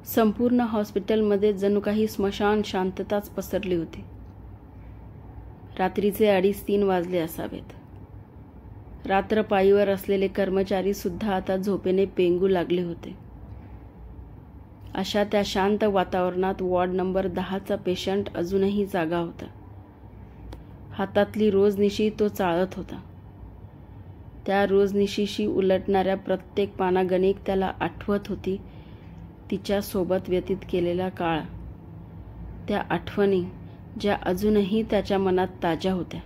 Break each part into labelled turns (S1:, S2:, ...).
S1: संपूर्ण हॉस्पिटलमध्ये जणू काही स्मशान शांतताच पसरली होती. रात्रीचे 2:30-3 वाजले असावेत. रात्रपाळीवर असलेले कर्मचारी सुद्धा आता झोपेने पेंगू लागले होते. अशा त्या शांत वातावरणात वॉर्ड नंबर 10चा पेशंट अजूनही जागा होता. हातातली रोजनिशी तो चाळत होता. त्या रोजनिशीशी उलटणाऱ्या प्रत्येक पानागणिक त्याला आठवत होती तिच्या सोबत व्यतीत केलेला काळ, त्या आठवणी ज्या अजूनही त्याच्या मनात ताज्या होत्या.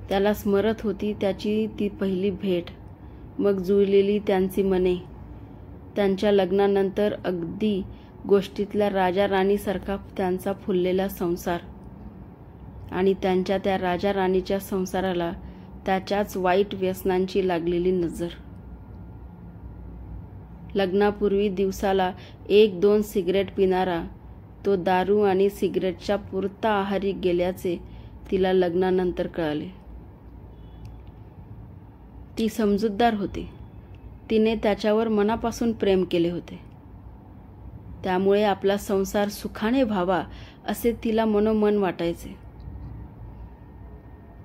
S1: त्याला स्मरत होती त्याची ती पहिली भेट, मग जुळलेली त्यांची मने, त्यांच्या लग्नानंतर अगदी गोष्टीतल्या राजा राणीसारखा त्यांचा फुललेला संसार आणि त्यांच्या त्या राजा राणीच्या संसाराला त्याच्याच वाईट व्यसनांची लागलेली नजर. लग्नापूर्वी दिवसाला 1-2 सिगरेट पिणारा तो दारू आणि सिगरेटच्या पुरता आहारी गेल्याचे तिला लग्नानंतर कळाले. ती समजूतदार होती. तिने त्याच्यावर मनापासून प्रेम केले होते. त्यामुळे आपला संसार सुखाने व्हावा असे तिला मनोमन वाटायचे.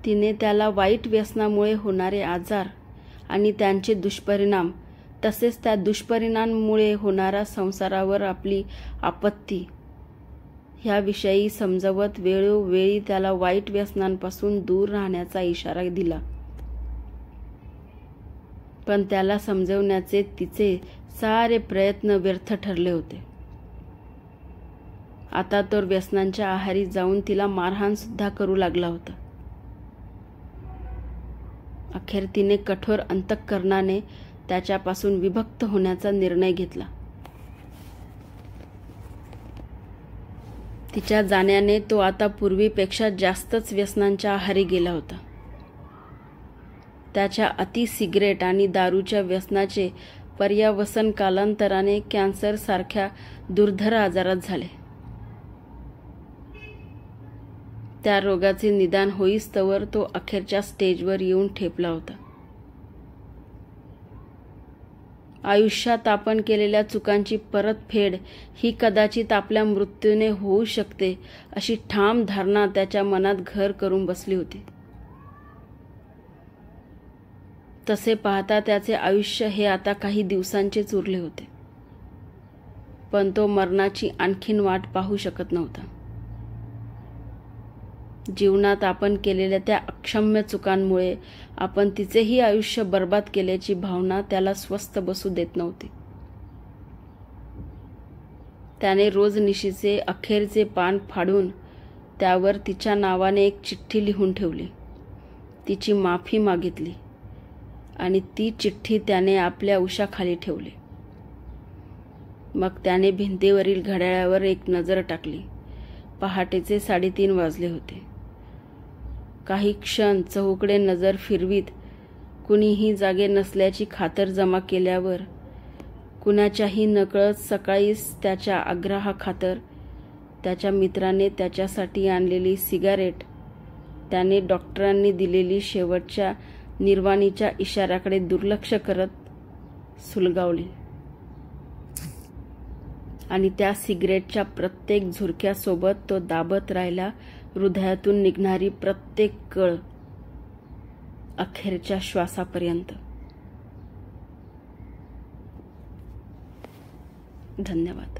S1: तिने त्याला वाईट व्यसनामुळे होणारे आजार आणि त्यांचे दुष्परिणाम तसेच त्या दुष्परिणामांमुळे होणारा संसारावर आपली आपत्ती ह्याविषयी समजावत वेळोवेळी त्याला वाईट व्यसनांपासून दूर राहण्याचा इशारा दिला. पण त्याला समजवण्याचे तिचे सारे प्रयत्न व्यर्थ ठरले होते. आता तो व्यसनांच्या आहारी जाऊन तिला मारहाण सुद्धा करू लागला होता. अखेर तिने कठोर अंतःकरणाने त्याच्यापासून विभक्त होण्याचा निर्णय घेतला. तिच्या जाण्याने तो आता पूर्वीपेक्षा जास्तच व्यसनांच्या आहारी गेला होता. त्याच्या अति सिगरेट आणि दारूच्या व्यसनाचे पर्यावसन कालांतराने कॅन्सर सारख्या दुर्धर आजारात झाले. त्या रोगाचे निदान होईस्तवर तो अखेरच्या स्टेजवर येऊन ठेपला होता. आयुष्यात आपण केलेल्या चुकांची परतफेड ही कदाचित आपल्या मृत्यूने होऊ शकते अशी ठाम धारणा त्याच्या मनात घर करून बसली होती. तसे पाहता त्याचे आयुष्य हे आता काही दिवसांचेच उरले होते. पण तो मरणाची आणखीन वाट पाहू शकत नव्हता. जीवनात आपण केलेल्या त्या अक्षम्य चुकांमुळे आपण तिचेही आयुष्य बर्बाद केल्याची भावना त्याला स्वस्थ बसू देत नव्हती. त्याने रोजनिशीचे अखेरचे पान फाडून त्यावर तिच्या नावाने एक चिठ्ठी लिहून ठेवली, तिची माफी मागितली आणि ती चिठ्ठी त्याने आपल्या उशाखाली ठेवली. मग त्याने भिंतीवरील घड्याळावर एक नजर टाकली. पहाटेचे 3:30 वाजले होते. काही क्षण चहूकडे नजर फिरवीत कुणीही जागे नसल्याची खातरजमा केल्यावर कुणाच्याही नकळत सकाळीच त्याच्या आग्रहाखातर त्याच्या मित्राने त्याच्यासाठी आणलेली सिगारेट त्याने डॉक्टरांनी दिलेली शेवटच्या निर्वाणीच्या इशाऱ्याकडे दुर्लक्ष करत सुलगावली आणि त्या सिगरेटच्या प्रत्येक झुरक्यासोबत तो दाबत राहिला हृदयातून निघणारी प्रत्येक कळ अखेरच्या श्वासापर्यंत. धन्यवाद.